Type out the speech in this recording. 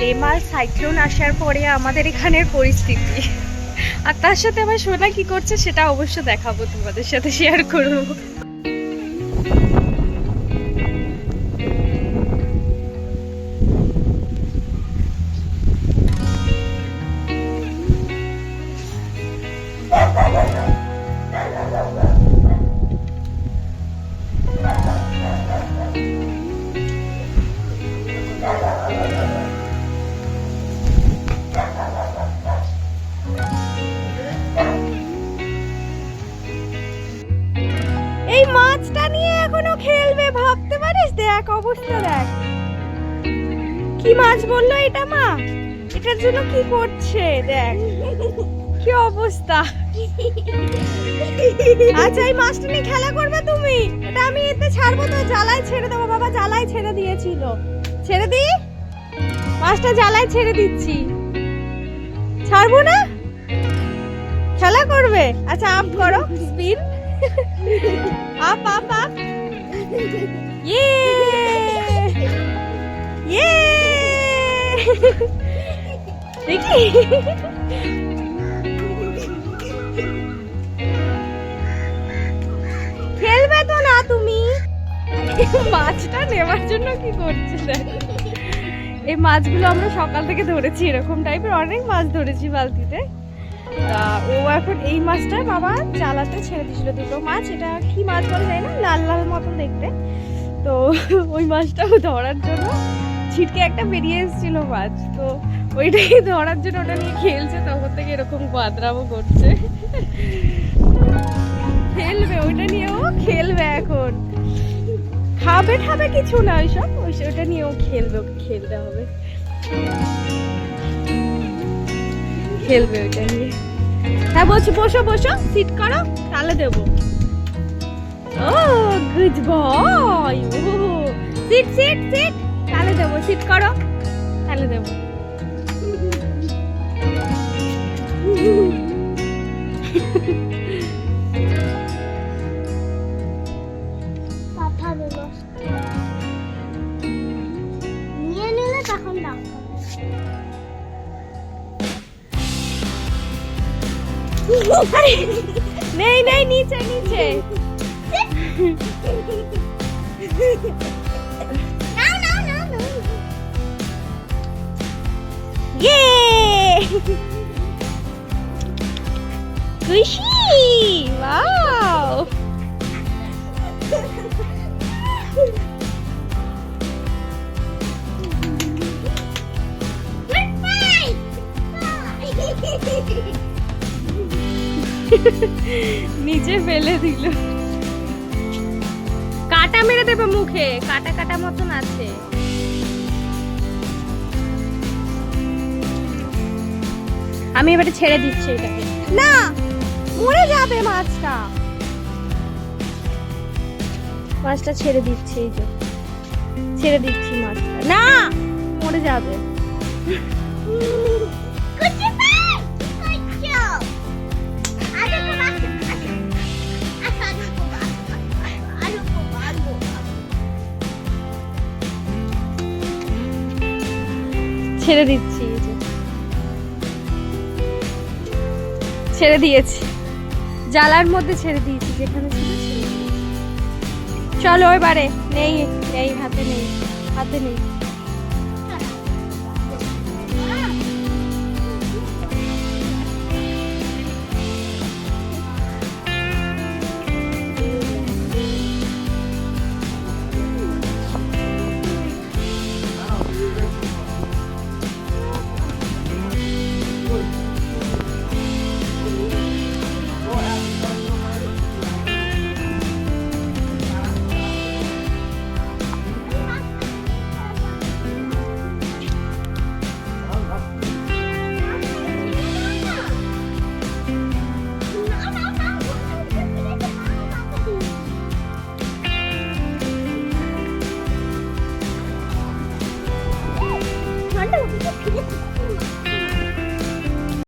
Remal cyclone আসার পরে আমাদের এখানের পরিস্থিতি, আর তার সাথে আমার সোনা কি করছে সেটা অবশ্য দেখাবো, তোমাদের সাথে শেয়ার করবো। এই মাছটা নিয়ে এখনো খেলবে, ভাবতে পারিস? দেখ অবস্থা, দেখ কি মাছ বললো এটা মা, এটার জন্য কি করছে, দেখ কি অবস্থা। আচ্ছা এই মাছটা নিয়ে খেলা করবে তুমি? এটা আমি এতে ছাড়বো তো, জ্বালায় ছেড়ে দেবো। বাবা জ্বালায় ছেড়ে দিয়েছিল, ছেড়ে দি, মাছটা জ্বালায় ছেড়ে দিচ্ছি, ছাড়বো না, খেলা করবে। আচ্ছা আপ করো, স্পিন আপ আপ আপ, ইয়ে ইয়ে দেখি খেলবে তো না তুমি? মাছটা নেওয়ার জন্য কি করছে দেখ। এই মাছগুলো আমরা সকাল থেকে ধরেছি, এরকম টাইপের অনেক মাছ ধরেছি বালতিতে। ও এখন এই মাছটা বাবা চালাতে ছেড়ে দিয়েছিল, দুটো মাছ, এটা কি মাছ বলে যায় না, লাল লাল মতন দেখতে। তো ওই মাছটাও ধরার জন্য ছিটকে একটা বেরিয়ে এসেছিল মাছ, তো ওইটাই ধরার জন্য ওটা নিয়ে খেলছে, তখন থেকে এরকম বাদরামও করছে। খেলবে ওইটা নিয়েও, খেলবে এখন, খাবে ঠাবে কিছু না, ওইসব ওইটা নিয়েও খেলবে, ওকে খেলতে হবে, খেলবে ওইটা নিয়ে। হ্যাঁ বলছি বসো বসো, সিট করো, তাহলে দেবো। ও গুড বয়, ও সিট সিট সিট, তাহলে দেবো, সিট করো তাহলে দেবো। নিয়ে নিলে তখন দাও। নেই নেই, নিচে নিচে, নাও নাও নাও নাও। ইয়ে খুশি, ওয়াও নিচে ফেলে দিল, কাটা মেরে দেবে মুখে, কাটা কাটা মতন আছে। আমি এবারে ছেড়ে দিচ্ছি এটাকে, না মরে যাবে মাছটা, মাছটা ছেড়ে দিচ্ছি, এই যে ছেড়ে দিচ্ছি মাছটা, না মরে যাবে। ছেড়ে দিচ্ছি, এই যে ছেড়ে দিয়েছি, জালার মধ্যে ছেড়ে দিয়েছি, যেখানে ছিল ছেড়ে দিয়েছি। চলো এবারে, নেই নেই হাতে, নেই হাতে নেই।